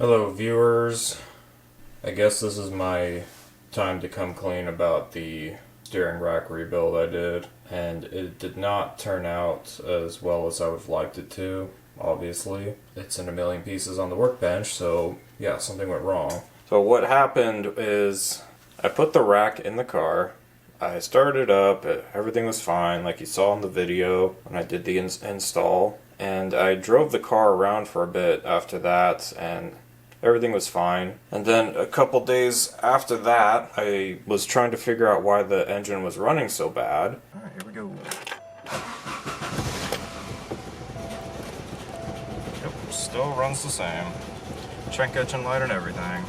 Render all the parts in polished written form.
Hello viewers, I guess this is my time to come clean about the steering rack rebuild I did, and it did not turn out as well as I would have liked it to, obviously. It's in a million pieces on the workbench, so yeah, something went wrong. So what happened is, I put the rack in the car, I started up, everything was fine like you saw in the video when I did the install, and I drove the car around for a bit after that, and everything was fine. And then a couple days after that, I was trying to figure out why the engine was running so bad. Alright, here we go. Yep, still runs the same. Check engine light and everything.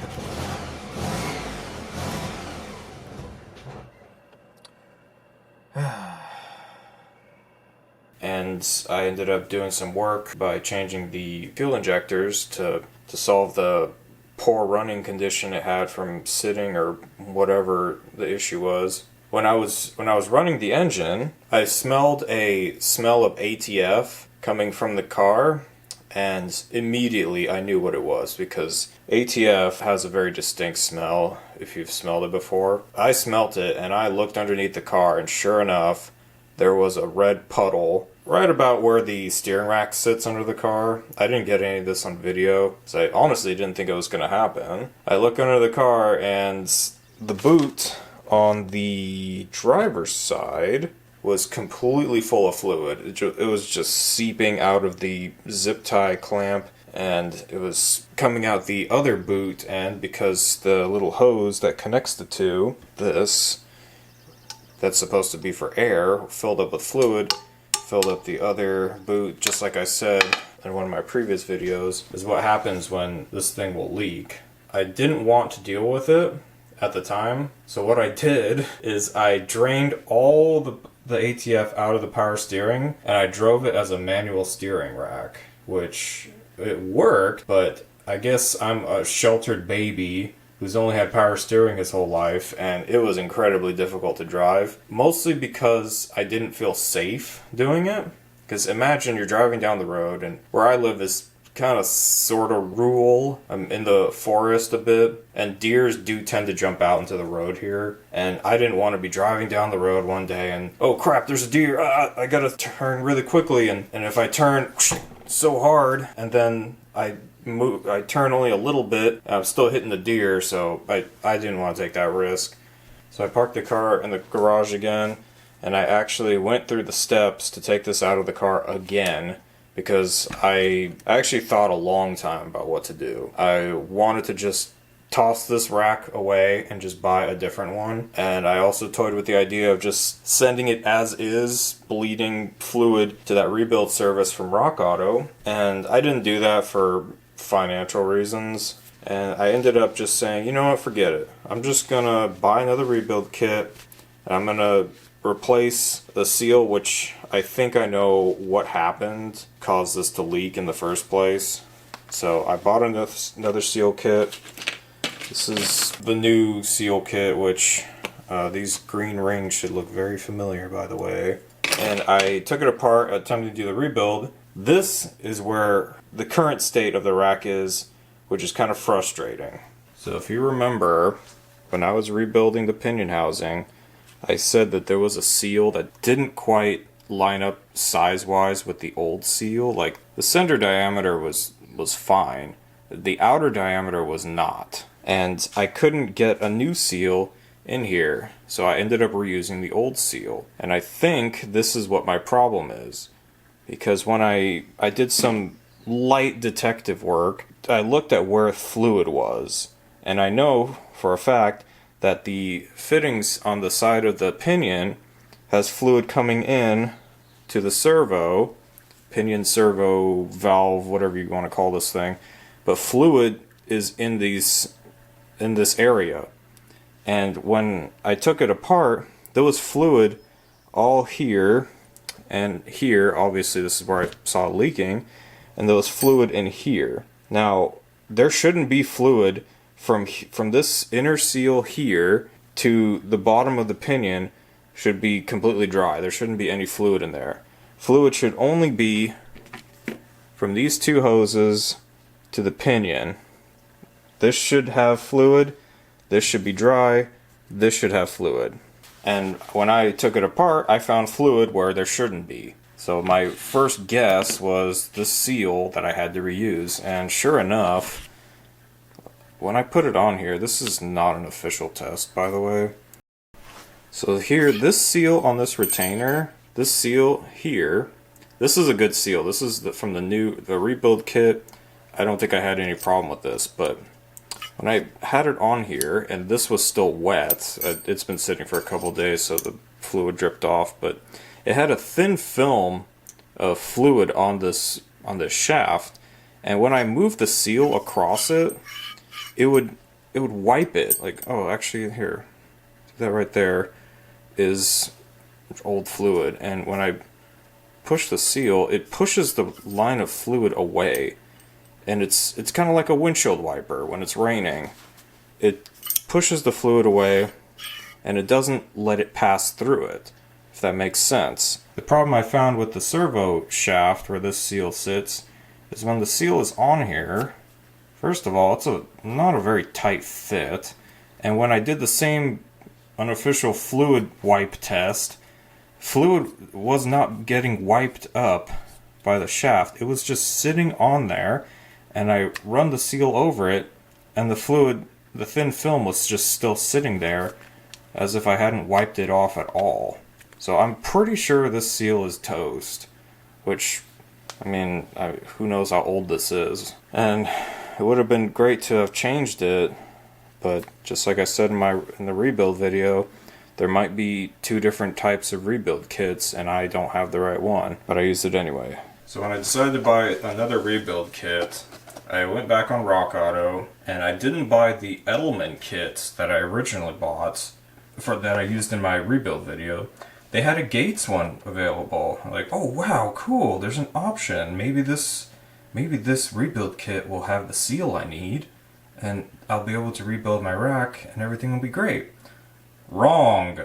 And I ended up doing some work by changing the fuel injectors to solve the poor running condition it had from sitting or whatever the issue was. When I was running the engine, I smelled a smell of ATF coming from the car, and immediately I knew what it was because ATF has a very distinct smell if you've smelled it before. I smelt it and I looked underneath the car, and sure enough, there was a red puddle right about where the steering rack sits under the car. I didn't get any of this on video, so I honestly didn't think it was going to happen. I look under the car, and the boot on the driver's side was completely full of fluid. It was just seeping out of the zip tie clamp, and it was coming out the other boot end because the little hose that connects the two, that's supposed to be for air, filled up with fluid, filled up the other boot. Just like I said in one of my previous videos, is what happens when this thing will leak. I didn't want to deal with it at the time, so what I did is I drained all the ATF out of the power steering, and I drove it as a manual steering rack, which it worked, but I guess I'm a sheltered baby who's only had power steering his whole life, and it was incredibly difficult to drive. Mostly because I didn't feel safe doing it. Because imagine you're driving down the road, and where I live is kind of sort of rural. I'm in the forest a bit, and deers do tend to jump out into the road here. And I didn't want to be driving down the road one day and, oh crap, there's a deer, I gotta turn really quickly, and if I turn so hard, and then I turn only a little bit, I'm still hitting the deer, so I didn't want to take that risk. So I parked the car in the garage again, and I actually went through the steps to take this out of the car again, because I actually thought a long time about what to do. I wanted to just toss this rack away and just buy a different one, and I also toyed with the idea of just sending it as is, bleeding fluid, to that rebuild service from Rock Auto, and I didn't do that for financial reasons, and I ended up just saying, you know what, forget it. I'm just gonna buy another rebuild kit, and I'm gonna replace the seal, which I think I know what happened, caused this to leak in the first place. So I bought another seal kit. This is the new seal kit, which these green rings should look very familiar, by the way. And I took it apart, attempting to do the rebuild. This is where the current state of the rack is, which is kind of frustrating. So if you remember, when I was rebuilding the pinion housing, I said that there was a seal that didn't quite line up size-wise with the old seal. Like, the center diameter was fine. The outer diameter was not. And I couldn't get a new seal in here, so I ended up reusing the old seal. And I think this is what my problem is. Because when I did some light detective work, I looked at where fluid was. And I know for a fact that the fittings on the side of the pinion has fluid coming in to the servo, pinion servo valve, whatever you want to call this thing, but fluid is in this area. And when I took it apart, there was fluid all here and here. Obviously this is where I saw it leaking, and there was fluid in here. Now there shouldn't be fluid from this inner seal here to the bottom of the pinion. Should be completely dry. There shouldn't be any fluid in there. Fluid should only be from these two hoses to the pinion, This should have fluid, this should be dry, this should have fluid. And when I took it apart, I found fluid where there shouldn't be. So my first guess was the seal that I had to reuse, and sure enough, when I put it on here, this is not an official test, by the way. So here, this seal on this retainer, this seal here, this is a good seal. This is from the rebuild kit. I don't think I had any problem with this, but when I had it on here, and this was still wet, it's been sitting for a couple of days, so the fluid dripped off, but it had a thin film of fluid on this shaft, and when I moved the seal across it, it would wipe it. Like, oh, actually here, that right there is old fluid, and when I push the seal, it pushes the line of fluid away, and it's kind of like a windshield wiper when it's raining. It pushes the fluid away, and it doesn't let it pass through it, if that makes sense. The problem I found with the servo shaft where this seal sits is when the seal is on here, first of all, it's not a very tight fit, and when I did the same unofficial fluid wipe test, fluid was not getting wiped up by the shaft. It was just sitting on there, and I run the seal over it, and the fluid, the thin film, was just still sitting there as if I hadn't wiped it off at all. So I'm pretty sure this seal is toast, which, I mean, who knows how old this is. And it would have been great to have changed it, but just like I said in the rebuild video, there might be two different types of rebuild kits, and I don't have the right one, but I used it anyway. So when I decided to buy another rebuild kit, I went back on Rock Auto, and I didn't buy the Edelman kits that I originally bought, that I used in my rebuild video. They had a Gates one available. I'm like, oh wow, cool, there's an option. Maybe this rebuild kit will have the seal I need, and I'll be able to rebuild my rack, and everything will be great. Wrong.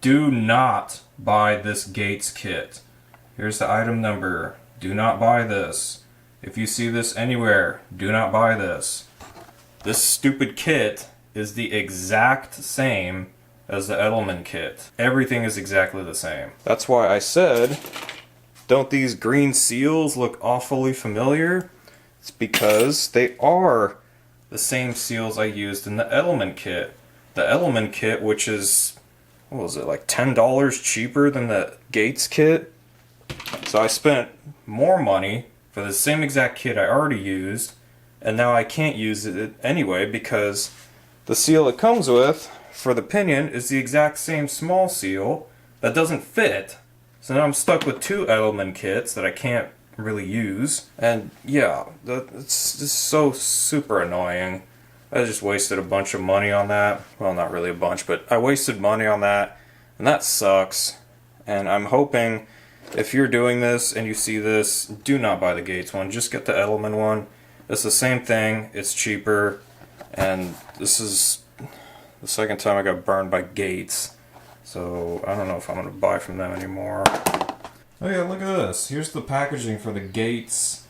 Do not buy this Gates kit. Here's the item number. Do not buy this. If you see this anywhere, do not buy this. This stupid kit is the exact same as the Edelman kit. Everything is exactly the same. That's why I said, don't these green seals look awfully familiar? It's because they are the same seals I used in the Edelman kit. The Edelman kit, which is, what was it, like $10 cheaper than the Gates kit? So I spent more money for the same exact kit I already used, and now I can't use it anyway because the seal it comes with for the Pinion is the exact same small seal that doesn't fit. So now I'm stuck with two Edelman kits that I can't really use, and yeah, it's just so super annoying. I just wasted a bunch of money on that. Well, not really a bunch, but I wasted money on that, and that sucks. And I'm hoping if you're doing this and you see this, do not buy the Gates one. Just get the Edelman one. It's the same thing. It's cheaper, and this is the second time I got burned by Gates. So I don't know if I'm going to buy from them anymore. Oh yeah, look at this. Here's the packaging for the Gates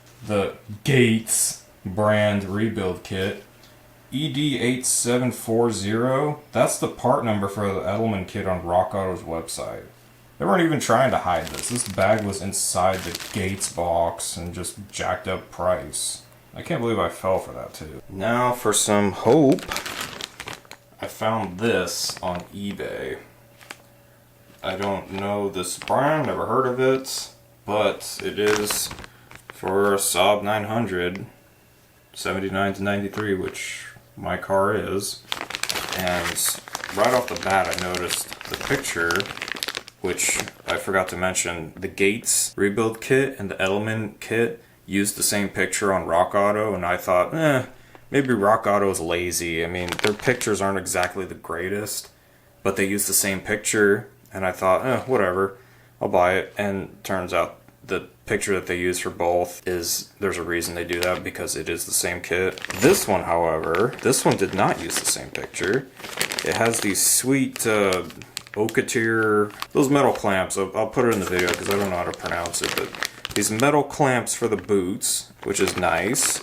brand rebuild kit. ED8740, that's the part number for the Edelman kit on Rock Auto's website. They weren't even trying to hide this. This bag was inside the Gates box and just jacked up price. I can't believe I fell for that too. Now for some hope, I found this on eBay. I don't know this brand, never heard of it, but it is for a Saab 900, 79 to 93, which my car is. And right off the bat I noticed the picture, which I forgot to mention, the Gates rebuild kit and the Edelman kit used the same picture on Rock Auto, and I thought, maybe Rock Auto is lazy. I mean, their pictures aren't exactly the greatest, but they used the same picture, and I thought, whatever, I'll buy it. And turns out the picture that they use for both there's a reason they do that, because it is the same kit. This one, however, this one did not use the same picture. It has these sweet Okatir, those metal clamps. I'll put it in the video because I don't know how to pronounce it, but these metal clamps for the boots, which is nice.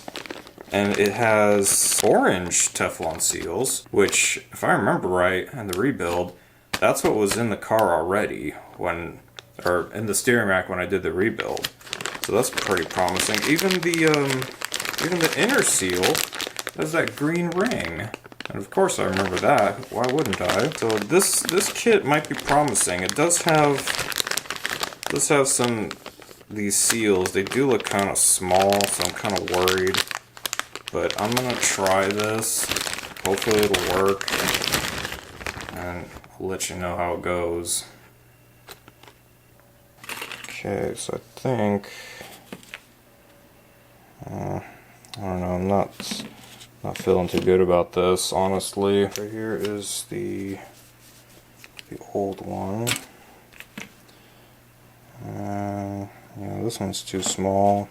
and it has orange Teflon seals, which, if I remember right, in the rebuild, that's what was in the car already or in the steering rack when I did the rebuild. So that's pretty promising. Even the inner seal has that green ring. And of course I remember that. Why wouldn't I? So this kit might be promising. It does have these seals. They do look kind of small, so I'm kind of worried. But I'm gonna try this. Hopefully it'll work. And I'll let you know how it goes. Okay, so I think I don't know, I'm not feeling too good about this, honestly. Right here is the old one. Yeah, this one's too small.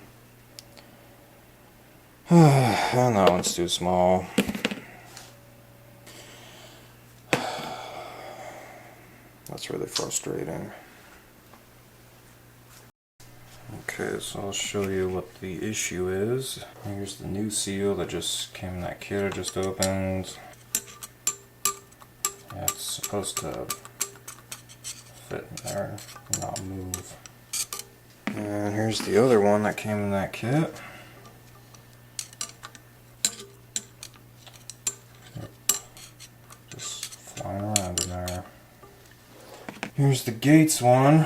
And that one's too small. That's really frustrating. Okay, so I'll show you what the issue is. Here's the new seal that just came in that kit I just opened. Yeah, it's supposed to fit in there and not move. And here's the other one that came in that kit. Just flying around in there. Here's the Gates one,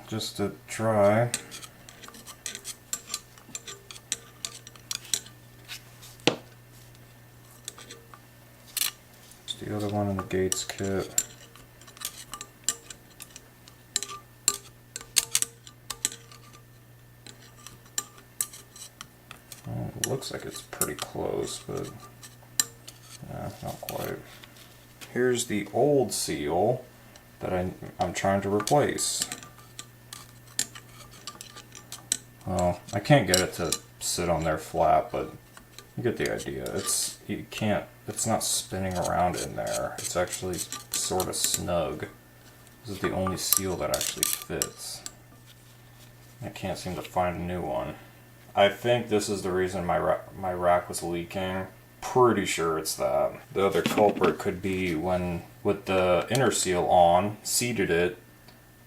just to try. The other one in the Gates kit. Well, it looks like it's pretty close, but yeah, not quite. Here's the old seal that I'm trying to replace. Well, I can't get it to sit on there flat, but you get the idea. It's not spinning around in there. It's actually sort of snug. This is the only seal that actually fits. I can't seem to find a new one. I think this is the reason my rack was leaking. Pretty sure it's that. The other culprit could be when, with the inner seal on, seated it,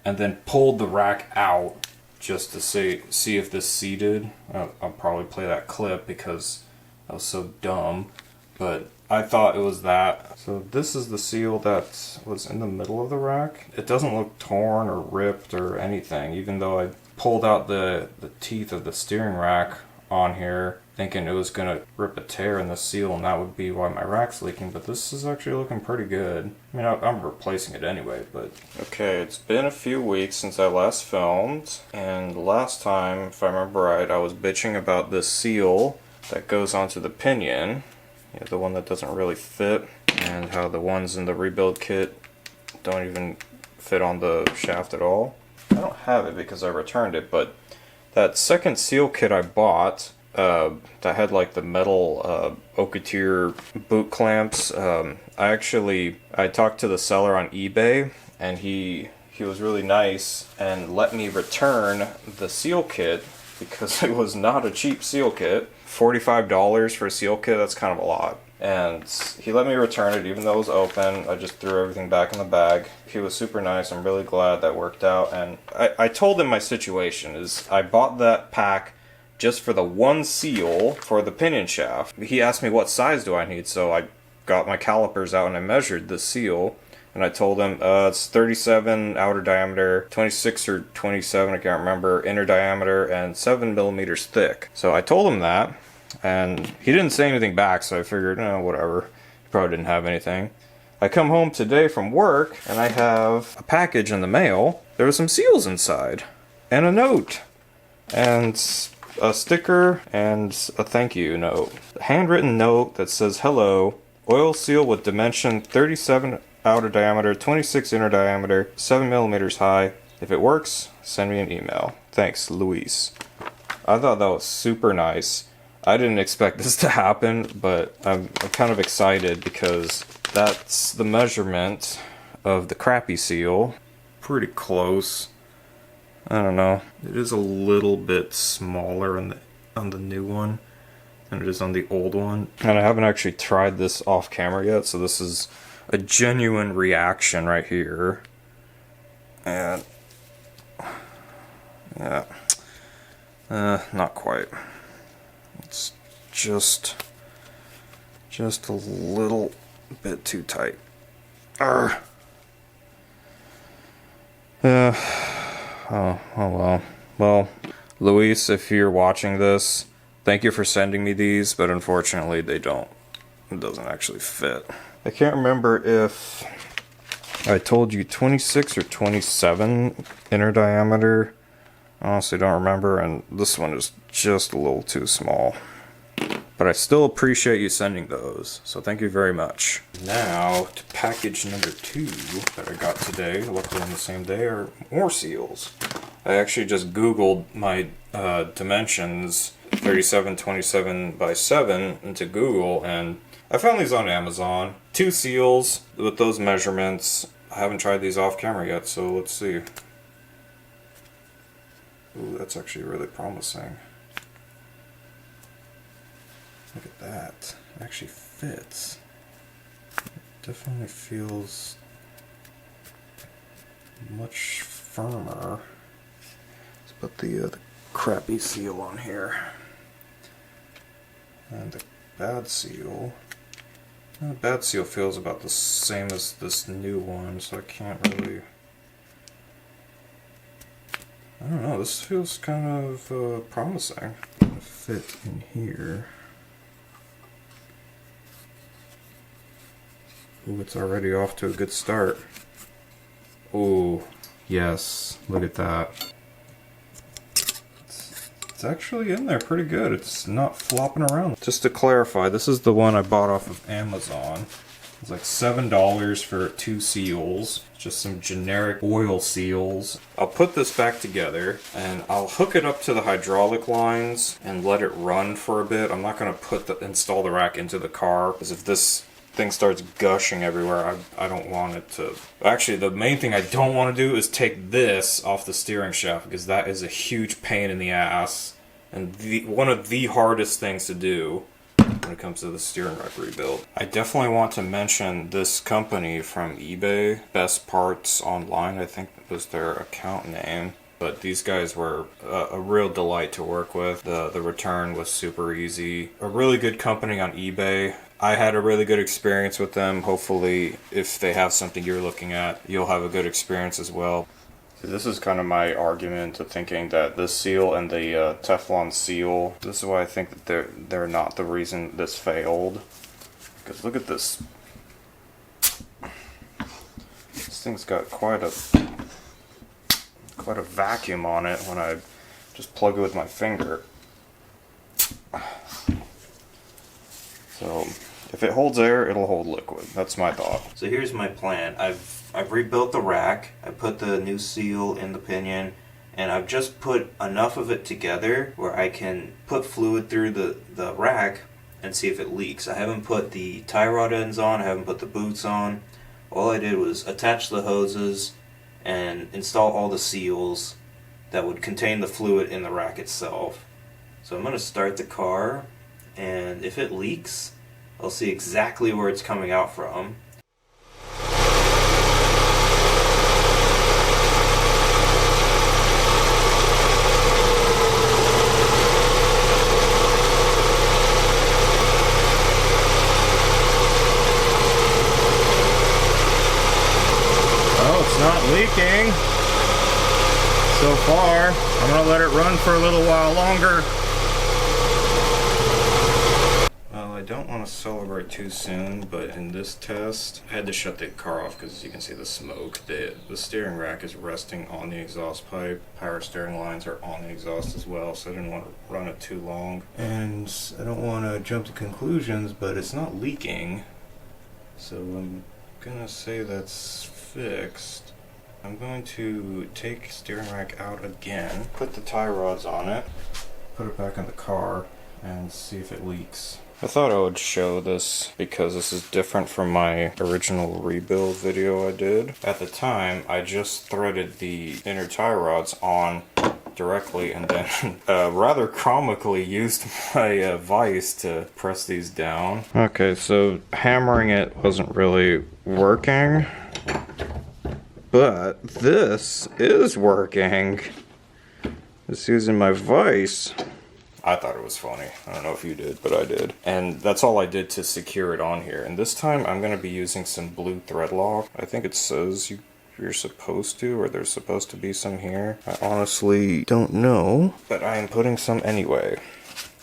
and then pulled the rack out just to see if this seated. I'll probably play that clip because I was so dumb, but I thought it was that. So this is the seal that was in the middle of the rack. It doesn't look torn or ripped or anything, even though I pulled out the teeth of the steering rack on here thinking it was gonna rip a tear in the seal and that would be why my rack's leaking, but this is actually looking pretty good. I mean, I'm replacing it anyway, but... Okay, it's been a few weeks since I last filmed, and last time, if I remember right, I was bitching about this seal that goes onto the pinion, the one that doesn't really fit, and how the ones in the rebuild kit don't even fit on the shaft at all. I don't have it because I returned it, but that second seal kit I bought that had like the metal Oketeer boot clamps, I talked to the seller on eBay, and he was really nice and let me return the seal kit because it was not a cheap seal kit. $45 for a seal kit, that's kind of a lot. And he let me return it even though it was open. I just threw everything back in the bag. He was super nice. I'm really glad that worked out. And I told him my situation is I bought that pack just for the one seal for the pinion shaft. He asked me what size do I need, so I got my calipers out and I measured the seal. And I told him it's 37 outer diameter, 26 or 27, I can't remember, inner diameter, and 7 millimeters thick. So I told him that, and he didn't say anything back, so I figured, whatever. He probably didn't have anything. I come home today from work, and I have a package in the mail. There were some seals inside, and a note, and a sticker, and a thank you note. A handwritten note that says, hello, oil seal with dimension 37 outer diameter, 26 inner diameter, 7 millimeters high. If it works, send me an email. Thanks, Luis. I thought that was super nice. I didn't expect this to happen, but I'm kind of excited because that's the measurement of the crappy seal. Pretty close. I don't know. It is a little bit smaller on the new one. than it is on the old one. And I haven't actually tried this off camera yet, so this is a genuine reaction right here. And yeah, not quite. It's just a little bit too tight. Yeah. Oh well. Well, Luis, if you're watching this, thank you for sending me these, but unfortunately it doesn't actually fit. I can't remember if I told you 26 or 27 inner diameter. I honestly don't remember, and this one is just a little too small. But I still appreciate you sending those, so thank you very much. Now, to package number 2 that I got today, luckily on the same day, are more seals. I actually just Googled my dimensions, 3727 by 7, into Google, and I found these on Amazon. 2 seals with those measurements. I haven't tried these off camera yet, so let's see. Ooh, that's actually really promising. Look at that. It actually fits. It definitely feels much firmer. Let's put the crappy seal on here. And the bad seal. The bad seal feels about the same as this new one, so I can't really... I don't know, this feels kind of promising. Fit in here. Ooh, it's already off to a good start. Ooh, yes, look at that. It's actually in there pretty good. It's not flopping around. Just to clarify, this is the one I bought off of Amazon. It's like $7 for 2 seals. Just some generic oil seals. I'll put this back together and I'll hook it up to the hydraulic lines and let it run for a bit. I'm not going to install the rack into the car, because if this thing starts gushing everywhere, I don't want it to. Actually, the main thing I don't want to do is take this off the steering shaft, because that is a huge pain in the ass and one of the hardest things to do when it comes to the steering rack rebuild. I definitely want to mention this company from eBay, Best Parts Online, I think was their account name. But these guys were a real delight to work with. The return was super easy. A really good company on eBay. I had a really good experience with them. Hopefully, if they have something you're looking at, you'll have a good experience as well. So this is kind of my argument to thinking that this seal and the Teflon seal, this is why I think that they're not the reason this failed. Because look at this. This thing's got quite a vacuum on it when I just plug it with my finger. So if it holds air, it'll hold liquid. That's my thought. So here's my plan. I've rebuilt the rack. I put the new seal in the pinion, and I've just put enough of it together where I can put fluid through the rack and see if it leaks. I haven't put the tie rod ends on. I haven't put the boots on. All I did was attach the hoses and install all the seals that would contain the fluid in the rack itself. So I'm going to start the car, and if it leaks, I'll see exactly where it's coming out from. Not leaking so far. I'm gonna let it run for a little while longer. Well, I don't want to celebrate too soon, but in this test I had to shut the car off because you can see the smoke. The steering rack is resting on the exhaust pipe. Power steering lines are on the exhaust as well, so I didn't want to run it too long. And I don't want to jump to conclusions, but it's not leaking, so I'm gonna say that's fixed. I'm going to take steering rack out again, put the tie rods on it, put it back in the car, and see if it leaks. I thought I would show this because this is different from my original rebuild video I did. At the time, I just threaded the inner tie rods on directly, and then rather comically used my vise to press these down. Okay, so hammering it wasn't really working, but this is working. Just using my vise. I thought it was funny. I don't know if you did, but I did. And that's all I did to secure it on here. And this time I'm going to be using some blue thread lock. I think it says you're supposed to, or there's supposed to be some here. I honestly don't know, but I am putting some anyway.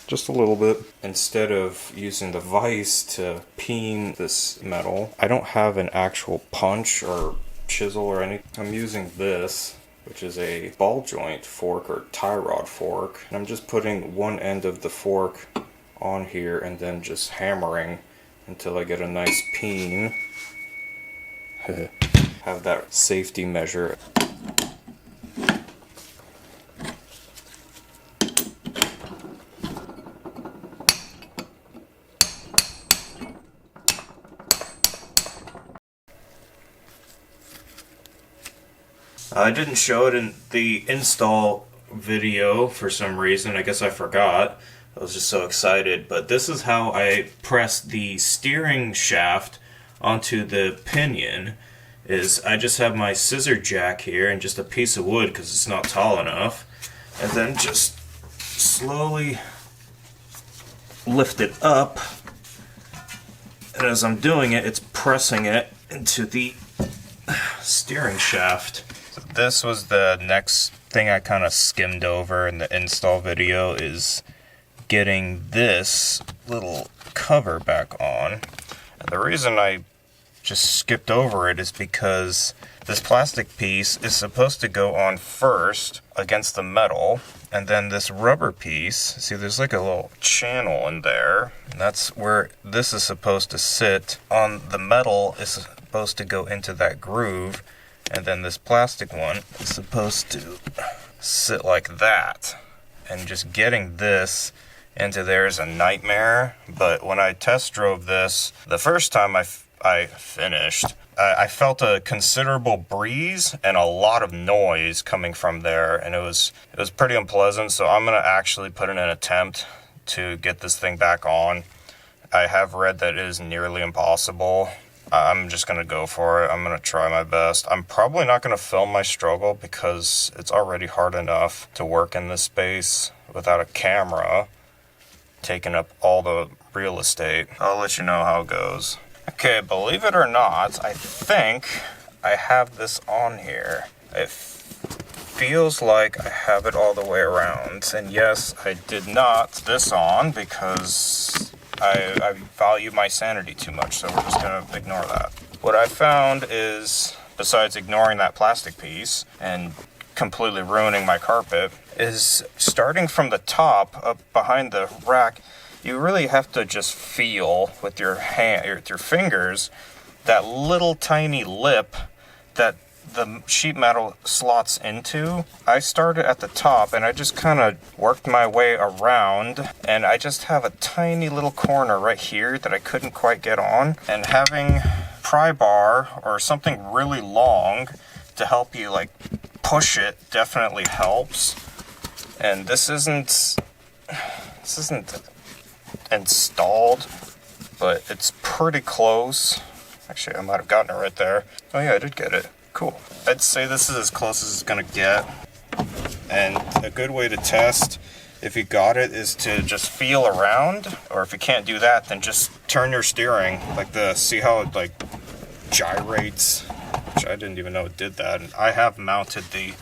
Just a little bit. Instead of using the vise to peen this metal, I don't have an actual punch or chisel or anything. I'm using this, which is a ball joint fork or tie rod fork. And I'm just putting one end of the fork on here and then just hammering until I get a nice peen. Have that safety measure. I didn't show it in the install video for some reason. I guess I forgot. I was just so excited. But this is how I press the steering shaft onto the pinion. Is I just have my scissor jack here and just a piece of wood because it's not tall enough. And then just slowly lift it up. And as I'm doing it, it's pressing it into the steering shaft. This was the next thing I kind of skimmed over in the install video, is getting this little cover back on. And the reason I just skipped over it is because this plastic piece is supposed to go on first against the metal, and then this rubber piece, see there's like a little channel in there, and that's where this is supposed to sit on the metal, is supposed to go into that groove. And then this plastic one is supposed to sit like that. And just getting this into there is a nightmare. But when I test drove this, the first time I finished, I felt a considerable breeze and a lot of noise coming from there. And it was pretty unpleasant. So I'm going to actually put in an attempt to get this thing back on. I have read that it is nearly impossible. I'm just going to go for it. I'm going to try my best. I'm probably not going to film my struggle because it's already hard enough to work in this space without a camera taking up all the real estate. I'll let you know how it goes. Okay, believe it or not, I think I have this on here. It feels like I have it all the way around. And yes, I did not put this on because I value my sanity too much, so we're just going to ignore that. What I found is, besides ignoring that plastic piece and completely ruining my carpet, is starting from the top up behind the rack, you really have to just feel with your hand, with your fingers, that little tiny lip that the sheet metal slots into. I started at the top and I just kind of worked my way around, and I just have a tiny little corner right here that I couldn't quite get on. And having pry bar or something really long to help you like push it definitely helps. And this isn't installed, but it's pretty close. Actually, I might have gotten it right there. Oh yeah, I did get it. Cool. I'd say this is as close as it's gonna get. And a good way to test if you got it is to just feel around, or if you can't do that, then just turn your steering like this. See how it like gyrates? Which I didn't even know it did that. And I have mounted the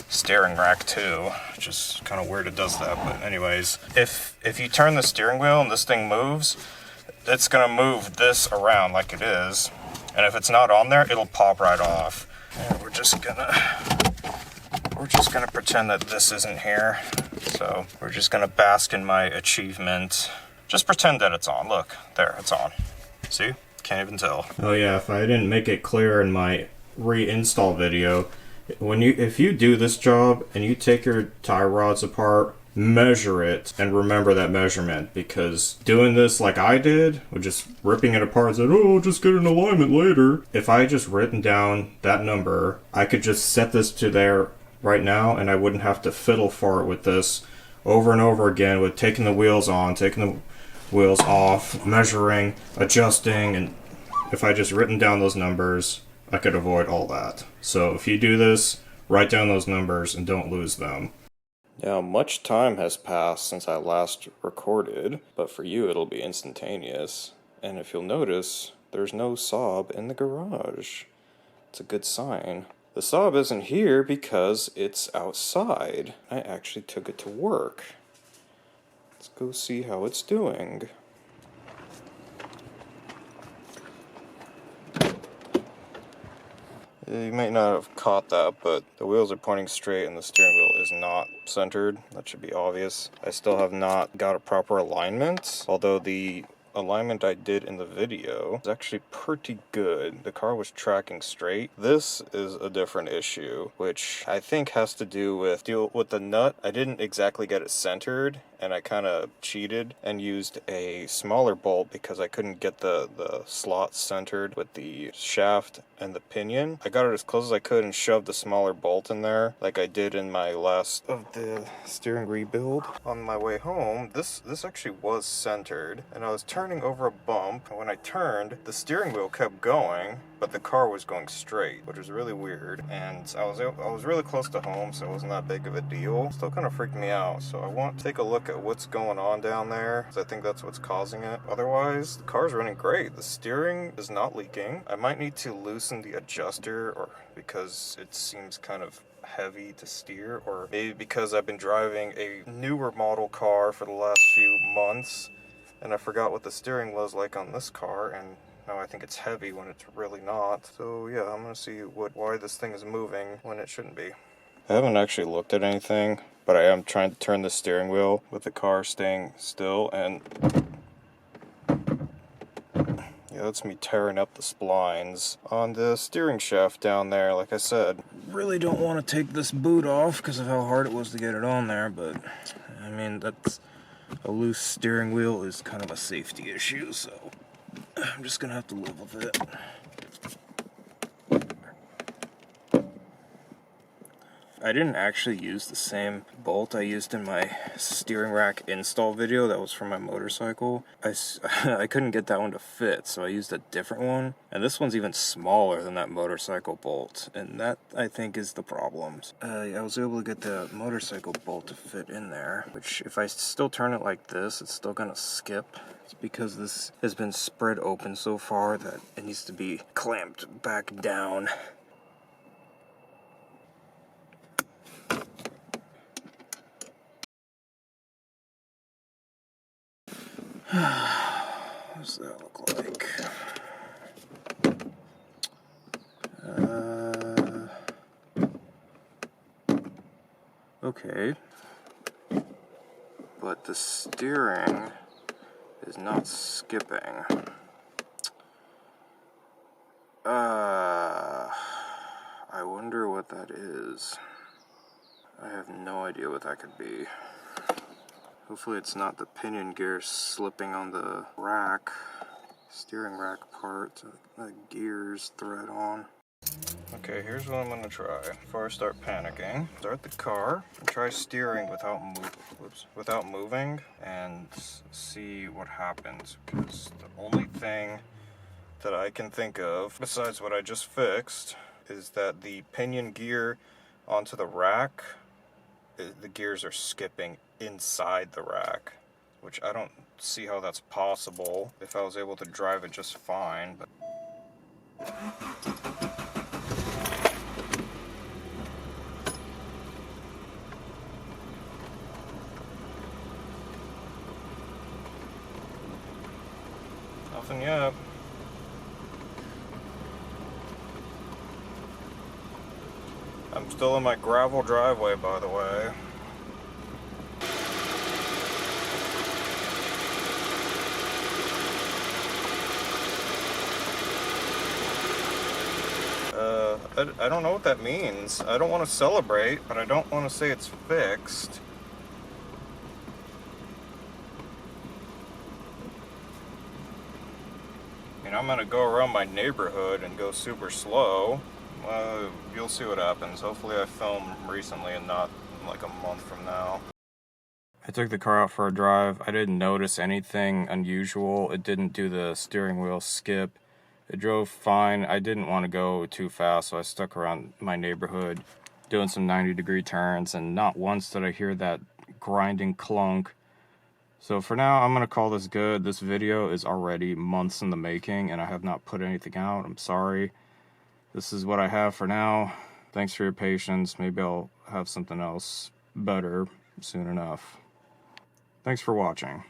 steering rack too, which is kind of weird it does that. But anyways, if you turn the steering wheel and this thing moves, it's gonna move this around like it is. And if it's not on there, it'll pop right off. And we're just gonna pretend that this isn't here. So we're just gonna bask in my achievement. Just pretend that it's on. Look, there, it's on. See? Can't even tell. Oh yeah, if I didn't make it clear in my reinstall video, if you do this job and you take your tie rods apart, measure it and remember that measurement, because doing this like I did, with just ripping it apart and said, oh, I'll just get an alignment later. If I just written down that number, I could just set this to there right now, and I wouldn't have to fiddle for it with this over and over again with taking the wheels on, taking the wheels off, measuring, adjusting, and if I just written down those numbers, I could avoid all that. So if you do this, write down those numbers and don't lose them. Now, much time has passed since I last recorded, but for you it'll be instantaneous. And if you'll notice, there's no Saab in the garage. It's a good sign. The Saab isn't here because it's outside. I actually took it to work. Let's go see how it's doing. You might not have caught that, but the wheels are pointing straight and the steering wheel is not centered. That should be obvious. I still have not got a proper alignment, although the alignment I did in the video is actually pretty good. The car was tracking straight. This is a different issue, which I think has to do with the nut. I didn't exactly get it centered, and I kind of cheated and used a smaller bolt because I couldn't get the slot centered with the shaft and the pinion. I got it as close as I could and shoved the smaller bolt in there like I did in my last of the steering rebuild. On my way home, this actually was centered, and I was turning over a bump, and when I turned, the steering wheel kept going, but the car was going straight, which was really weird. And I was really close to home, so it wasn't that big of a deal. Still kind of freaked me out, so I want to take a look at what's going on down there, because I think that's what's causing it. Otherwise, the car's running great. The steering is not leaking. I might need to loosen the adjuster, or because it seems kind of heavy to steer, or maybe because I've been driving a newer model car for the last few months, and I forgot what the steering was like on this car, and now I think it's heavy when it's really not. So yeah, I'm gonna see why this thing is moving when it shouldn't be. I haven't actually looked at anything, but I am trying to turn the steering wheel with the car staying still, and yeah, that's me tearing up the splines on the steering shaft down there. Like I said, really don't want to take this boot off because of how hard it was to get it on there, but I mean, that's a loose steering wheel is kind of a safety issue, so I'm just gonna have to live with it. I didn't actually use the same bolt I used in my steering rack install video. That was for my motorcycle. I couldn't get that one to fit, so I used a different one. And this one's even smaller than that motorcycle bolt, and that, I think, is the problem. I was able to get the motorcycle bolt to fit in there, which if I still turn it like this, it's still gonna skip. It's because this has been spread open so far that it needs to be clamped back down. What does that look like? Okay. But the steering is not skipping. I wonder what that is. I have no idea what that could be. Hopefully it's not the pinion gear slipping on the rack, steering rack part, the gears thread on. Okay, here's what I'm gonna try. Before I start panicking, start the car and try steering without moving and see what happens. Because the only thing that I can think of, besides what I just fixed, is that the pinion gear onto the rack, the gears are skipping inside the rack, which I don't see how that's possible if I was able to drive it just fine. But nothing yet. I'm still in my gravel driveway, by the way. I don't know what that means. I don't want to celebrate, but I don't want to say it's fixed. I mean, I'm gonna go around my neighborhood and go super slow, You'll see what happens. Hopefully I film recently and not like a month from now. I took the car out for a drive. I didn't notice anything unusual. It didn't do the steering wheel skip. It drove fine. I didn't want to go too fast, so I stuck around my neighborhood doing some 90-degree turns, and not once did I hear that grinding clunk. So for now, I'm going to call this good. This video is already months in the making, and I have not put anything out. I'm sorry. This is what I have for now. Thanks for your patience. Maybe I'll have something else better soon enough. Thanks for watching.